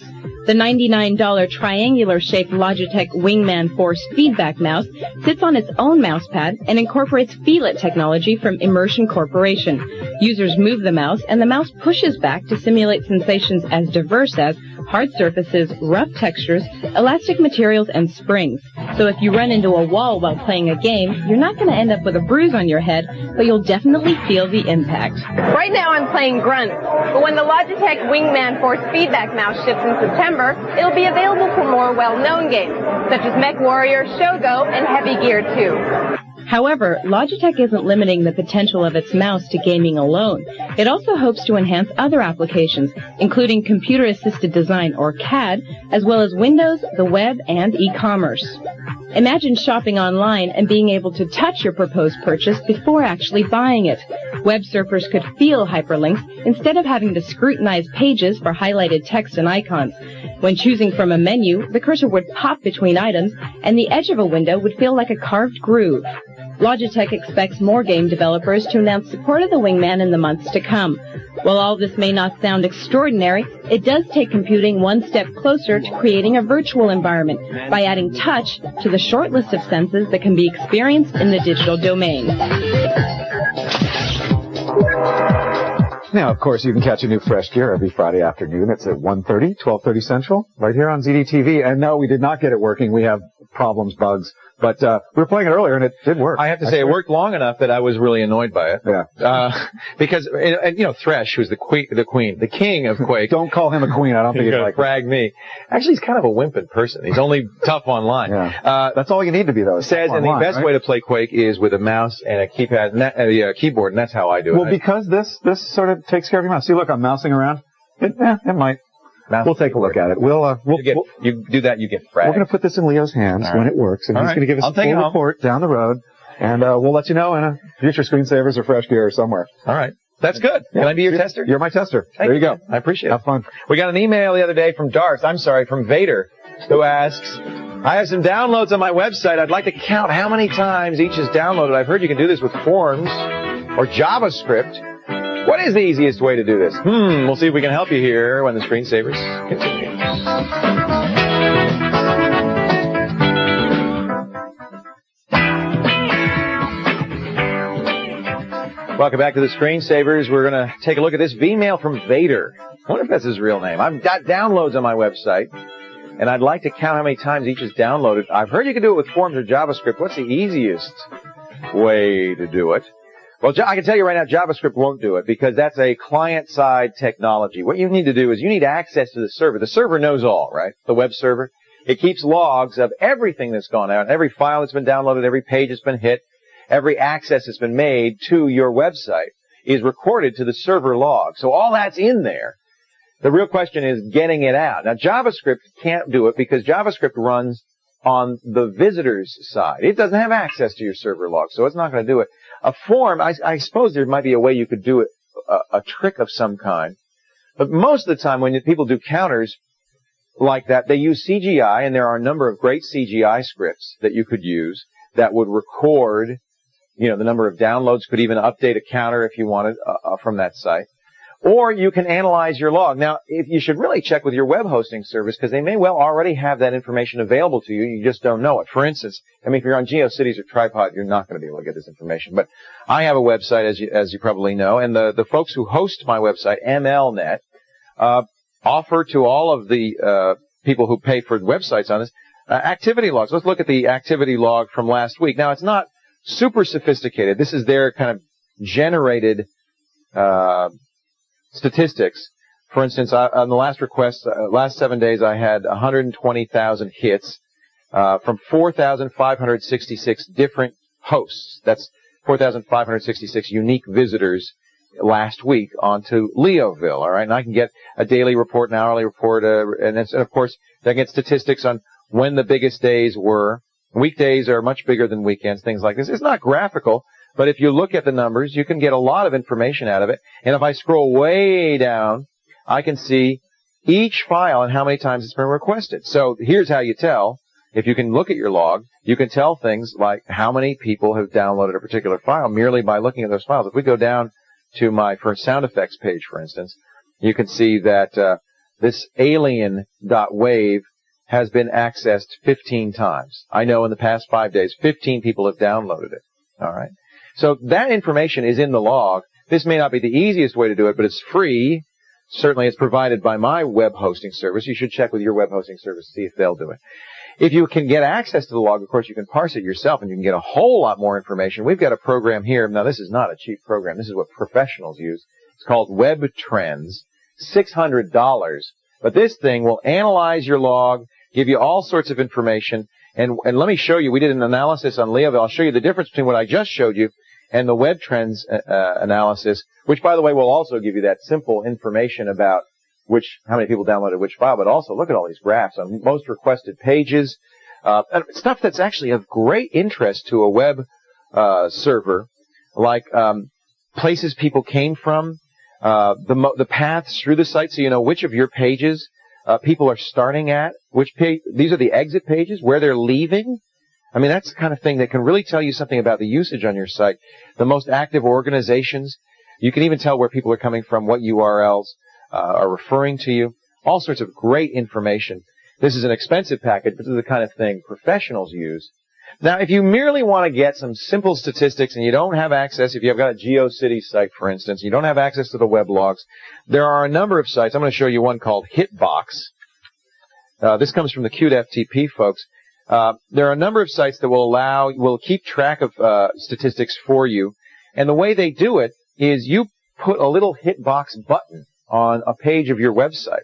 The $99 triangular-shaped Logitech Wingman Force Feedback Mouse sits on its own mousepad and incorporates Feel It technology from Immersion Corporation. Users move the mouse, and the mouse pushes back to simulate sensations as diverse as hard surfaces, rough textures, elastic materials, and springs. So if you run into a wall while playing a game, you're not going to end up with a bruise on your head, but you'll definitely feel the impact. Right now I'm playing Grunt, but when the Logitech Wingman Force Feedback Mouse ships in September, it'll be available for more well-known games, such as MechWarrior, Shogo, and Heavy Gear 2. However, Logitech isn't limiting the potential of its mouse to gaming alone. It also hopes to enhance other applications, including computer-assisted design, or CAD, as well as Windows, the web, and e-commerce. Imagine shopping online and being able to touch your proposed purchase before actually buying it. Web surfers could feel hyperlinks instead of having to scrutinize pages for highlighted text and icons. When choosing from a menu, the cursor would pop between items, and the edge of a window would feel like a carved groove. Logitech expects more game developers to announce support of the Wingman in the months to come. While all this may not sound extraordinary, it does take computing one step closer to creating a virtual environment by adding touch to the short list of senses that can be experienced in the digital domain. Now, of course, you can catch a new Fresh Gear every Friday afternoon. It's at 1:30, 12:30 Central, right here on ZDTV. And no, we did not get it working. We have problems, bugs. But we were playing it earlier, and it did work. I have to say, it worked long enough that I was really annoyed by it. Yeah. Because, and, you know, Thresh, who's the king of Quake. Don't call him a queen. I don't think he'd like frag me. Actually, he's kind of a wimpin' person. He's only tough online. Yeah. That's all you need to be, though. Says, and the best way to play Quake is with a mouse and a keypad, and keyboard, and that's how I do it. Well, because this sort of takes care of your mouse. See, look, I'm mousing around. It might. We'll take a look at it. You do that, you get fragged. We're going to put this in Leo's hands when it works, and he's going to give us a full report down the road, and we'll let you know in a future Screensavers or Fresh Gear or somewhere. All right. That's good. Can I be your tester? You're my tester. There you go. I appreciate it. Have fun. We got an email the other day from Vader, who asks, I have some downloads on my website. I'd like to count how many times each is downloaded. I've heard you can do this with forms or JavaScript. What is the easiest way to do this? We'll see if we can help you here when the Screensavers continue. Welcome back to the Screensavers. We're going to take a look at this V-mail from Vader. I wonder if that's his real name. I've got downloads on my website, and I'd like to count how many times each is downloaded. I've heard you can do it with forms or JavaScript. What's the easiest way to do it? Well, I can tell you right now, JavaScript won't do it because that's a client-side technology. What you need to do is you need access to the server. The server knows all, right? The web server. It keeps logs of everything that's gone out, every file that's been downloaded, every page that's been hit, every access that's been made to your website is recorded to the server log. So all that's in there. The real question is getting it out. Now, JavaScript can't do it because JavaScript runs on the visitor's side. It doesn't have access to your server log, so it's not going to do it. A form, I suppose there might be a way you could do it, a trick of some kind. But most of the time when people do counters like that, they use CGI, and there are a number of great CGI scripts that you could use that would record, you know, the number of downloads, could even update a counter if you wanted from that site. Or you can analyze your log. Now, you should really check with your web hosting service because they may well already have that information available to you. You just don't know it. For instance, I mean, if you're on GeoCities or Tripod, you're not going to be able to get this information. But I have a website, as you probably know, and the folks who host my website, MLNet, offer to all of the people who pay for websites on this activity logs. Let's look at the activity log from last week. Now, it's not super sophisticated. This is their kind of generated statistics. For instance, on the last request, last 7 days, I had 120,000 hits from 4,566 different hosts. That's 4,566 unique visitors last week onto Leoville. All right, and I can get a daily report, an hourly report, and of course, I get statistics on when the biggest days were. Weekdays are much bigger than weekends, things like this. It's not graphical. But if you look at the numbers, you can get a lot of information out of it. And if I scroll way down, I can see each file and how many times it's been requested. So here's how you tell. If you can look at your log, you can tell things like how many people have downloaded a particular file merely by looking at those files. If we go down to my first sound effects page, for instance, you can see that this alien.wave has been accessed 15 times. I know in the past 5 days, 15 people have downloaded it. All right. So that information is in the log. This may not be the easiest way to do it, but it's free. Certainly it's provided by my web hosting service. You should check with your web hosting service to see if they'll do it. If you can get access to the log, of course, you can parse it yourself and you can get a whole lot more information. We've got a program here. Now, this is not a cheap program. This is what professionals use. It's called Web Trends, $600. But this thing will analyze your log, give you all sorts of information. And let me show you, we did an analysis on Leoville. I'll show you the difference between what I just showed you and the Web Trends analysis, which, by the way, will also give you that simple information about how many people downloaded which file, but also look at all these graphs on most requested pages, and stuff that's actually of great interest to a web server, like places people came from, the paths through the site, so you know which of your pages people are starting at, which page. These are the exit pages, where they're leaving. I mean, that's the kind of thing that can really tell you something about the usage on your site. The most active organizations. You can even tell where people are coming from, what URLs are referring to you. All sorts of great information. This is an expensive package, but this is the kind of thing professionals use. Now, if you merely want to get some simple statistics and you don't have access, if you've got a GeoCities site, for instance, you don't have access to the web logs, there are a number of sites. I'm going to show you one called Hitbox. This comes from the Cute FTP folks. There are a number of sites that will keep track of statistics for you. And the way they do it is you put a little Hitbox button on a page of your website.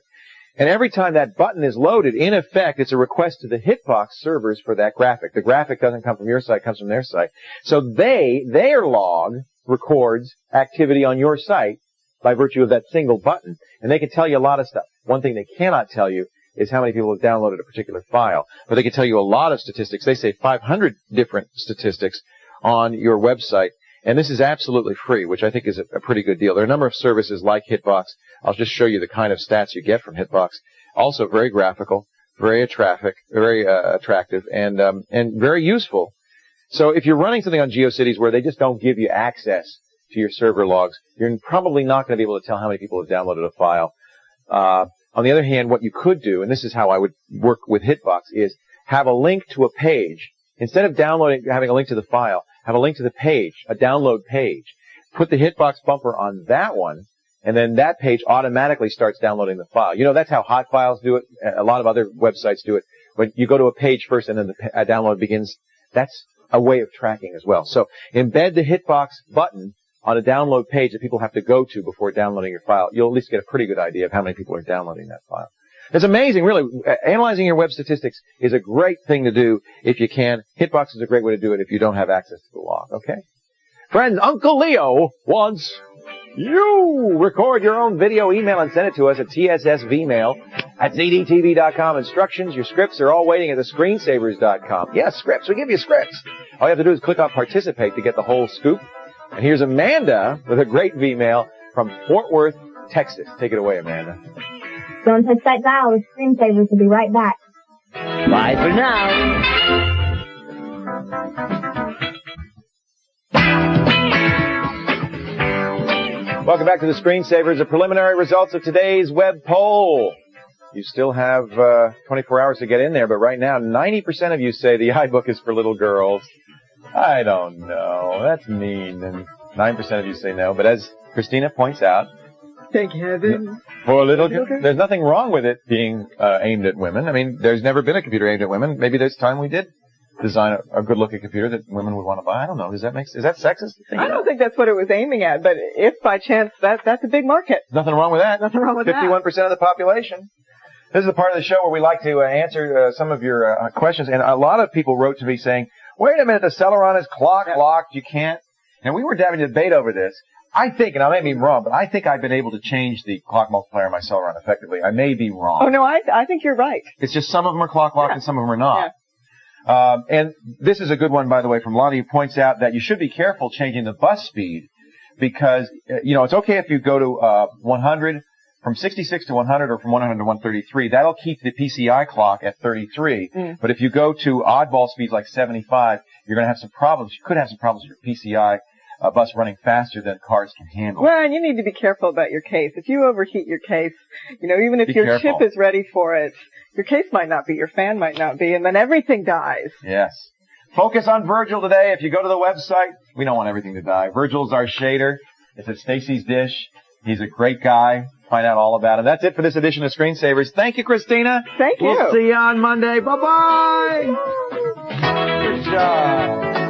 And every time that button is loaded, in effect, it's a request to the Hitbox servers for that graphic. The graphic doesn't come from your site, it comes from their site. So their log records activity on your site by virtue of that single button. And they can tell you a lot of stuff. One thing they cannot tell you is how many people have downloaded a particular file. But they can tell you a lot of statistics. They say 500 different statistics on your website. And this is absolutely free, which I think is a pretty good deal. There are a number of services like Hitbox. I'll just show you the kind of stats you get from Hitbox. Also very graphical, very attractive, and very useful. So if you're running something on GeoCities where they just don't give you access to your server logs, you're probably not going to be able to tell how many people have downloaded a file. On the other hand, what you could do, and this is how I would work with Hitbox, is have a link to a page. Instead of having a link to the file, have a link to the page, a download page. Put the Hitbox bumper on that one, and then that page automatically starts downloading the file. You know, that's how Hot Files do it. A lot of other websites do it. When you go to a page first and then the download begins, that's a way of tracking as well. So embed the Hitbox button on a download page that people have to go to before downloading your file. You'll at least get a pretty good idea of how many people are downloading that file. It's amazing, really. Analyzing your web statistics is a great thing to do if you can. Hitbox is a great way to do it if you don't have access to the log, okay? Friends, Uncle Leo wants you record your own video, email, and send it to us at tssvmail@zdtv.com. Instructions, your scripts are all waiting at the screensavers.com. Yes, scripts. We give you scripts. All you have to do is click on participate to get the whole scoop. And here's Amanda with a great V-mail from Fort Worth, Texas. Take it away, Amanda. Don't touch that dial. The screensavers will be right back. Bye for now. Welcome back to the Screensavers. The preliminary results of today's web poll. You still have 24 hours to get in there, but right now 90% of you say the iBook is for little girls. I don't know. That's mean. And 9% of you say no. But as Christina points out, thank heaven. For little girls, there's nothing wrong with it being aimed at women. I mean, there's never been a computer aimed at women. Maybe this time we did design a good-looking computer that women would want to buy. I don't know. Is that sexist? I don't think that's what it was aiming at, but if by chance that's a big market. Nothing wrong with that. Nothing wrong with 51% of the population. This is the part of the show where we like to answer some of your questions, and a lot of people wrote to me saying, "Wait a minute, the Celeron is clock locked. You can't." And we were having a debate over this. I think, and I may be wrong, but I think I've been able to change the clock multiplier on my Celeron effectively. I may be wrong. Oh no, I think you're right. It's just some of them are clock locked and some of them are not. Yeah. And this is a good one, by the way, from Lottie, who points out that you should be careful changing the bus speed because, it's okay if you go to 100, from 66 to 100 or from 100 to 133. That'll keep the PCI clock at 33. But if you go to oddball speeds like 75, you're going to have some problems. You could have some problems with your PCI bus running faster than cards can handle. Well, and you need to be careful about your case. If you overheat your case, even if your chip is ready for it, your case might not be, your fan might not be, and then everything dies. Yes. Focus on Virgil today. If you go to the website, we don't want everything to die. Virgil's our shader. It's at Stacy's Dish. He's a great guy. Find out all about him. That's it for this edition of Screensavers. Thank you, Christina. Thank you. We'll see you on Monday. Bye-bye. Good job.